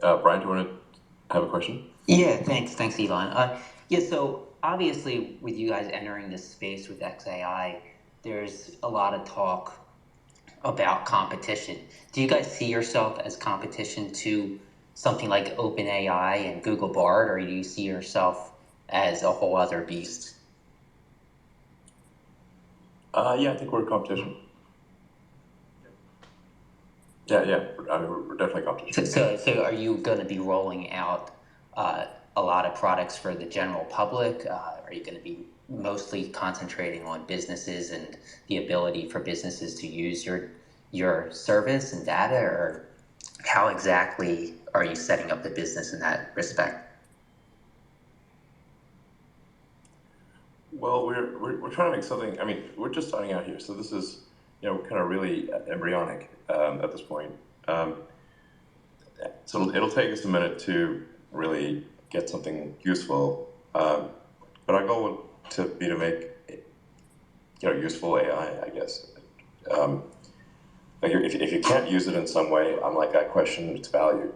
Brian, do you want to have a question? Yeah, thanks, Elon. Yeah, so obviously, with you guys entering this space with xAI, there's a lot of talk about competition. Do you guys see yourself as competition to something like OpenAI and Google Bard, or do you see yourself as a whole other beast? Yeah, I think we're competition. Yeah. I mean, we're definitely competition. So are you going to be rolling out a lot of products for the general public? Are you going to be mostly concentrating on businesses and the ability for businesses to use your service and data, or how exactly are you setting up the business in that respect? Well, we're trying to make something. I mean, we're just starting out here, so this is kind of really embryonic at this point. So it'll take us a minute to really get something useful. But our goal would be to make useful AI, I guess. Like if you can't use it in some way, I question its value.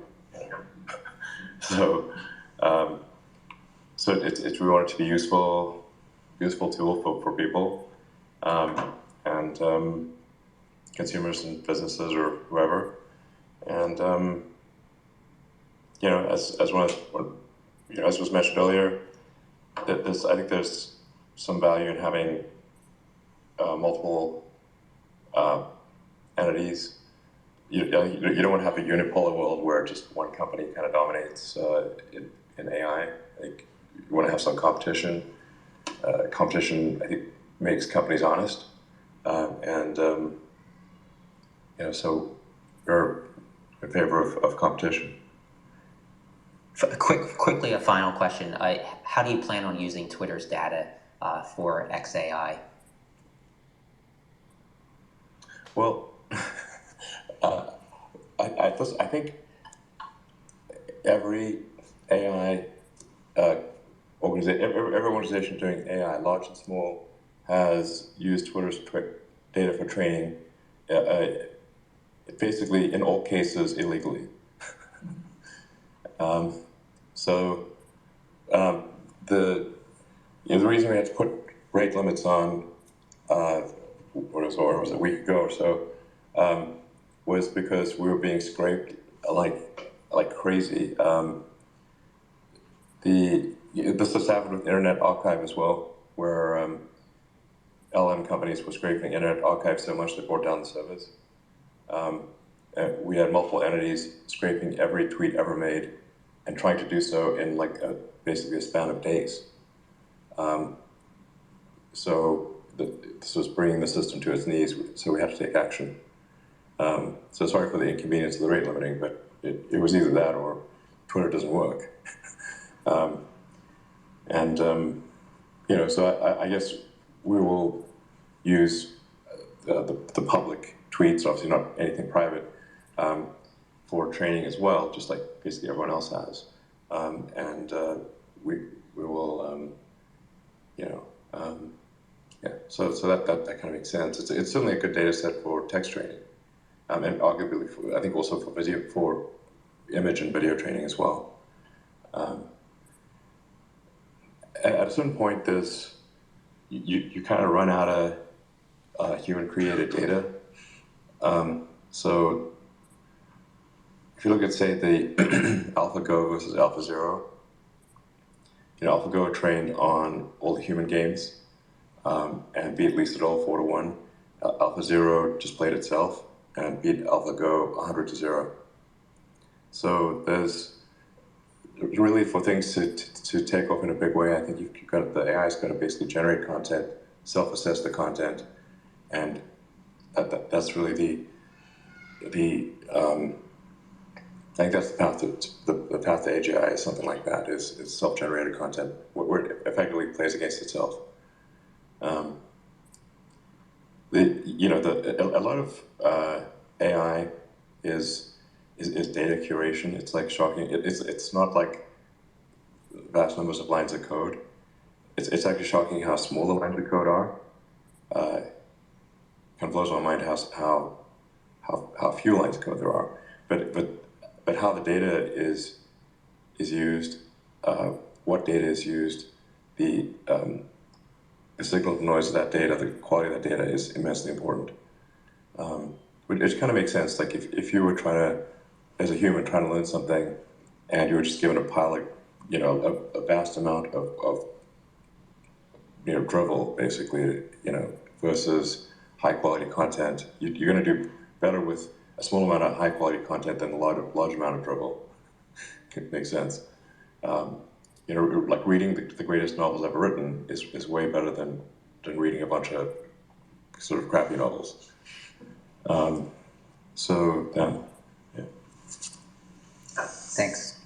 So it's we want it to be useful tool for people, and consumers and businesses or whoever. And as one of, as was mentioned earlier, that I think there's some value in having multiple entities. You don't want to have a unipolar world where just one company kind of dominates in AI. I think you want to have some competition. Competition, I think, makes companies honest, and so we're in favor of competition. Quickly, a final question. How do you plan on using Twitter's data for xAI? Well, I think every AI every organization doing AI, large and small, has used Twitter's data for training, basically in all cases illegally. The reason we had to put rate limits on what was it, a week ago or so, was because we were being scraped like crazy. This has happened with Internet Archive as well, where LM companies were scraping Internet Archive so much they brought down the service. We had multiple entities scraping every tweet ever made and trying to do so in basically a span of days. This was bringing the system to its knees, so we had to take action. So sorry for the inconvenience of the rate limiting, but it was either that or Twitter doesn't work. So I guess we will use the public tweets, obviously not anything private, for training as well, just like basically everyone else has. We will, So that kind of makes sense. It's certainly a good data set for text training, and arguably, I think also for image and video training as well. At a certain point, you kind of run out of human-created data. So if you look at, say, the AlphaGo versus AlphaZero, AlphaGo trained on all the human games and beat least at all 4-1. AlphaZero just played itself and beat AlphaGo 100-0. So there's really, for things to take off in a big way, I think the AI's got to basically generate content, self-assess the content, and that's really I think that's the path to AGI is something like that. Is self-generated content where it effectively plays against itself. A lot of AI is data curation. It's like shocking. It's not like vast numbers of lines of code. It's actually shocking how small the lines of code are. Kind of blows my mind how few lines of code there are. But how the data is used, what data is used, the signal to noise of that data, the quality of that data is immensely important. It kind of makes sense. Like if you were trying to, as a human, trying to learn something, and you were just given a pile of, a vast amount of drivel, basically, versus high quality content, you're going to do better with a small amount of high quality content than a large amount of drivel. It makes sense. Like reading the greatest novels ever written is way better than reading a bunch of sort of crappy novels. So, yeah. Thanks.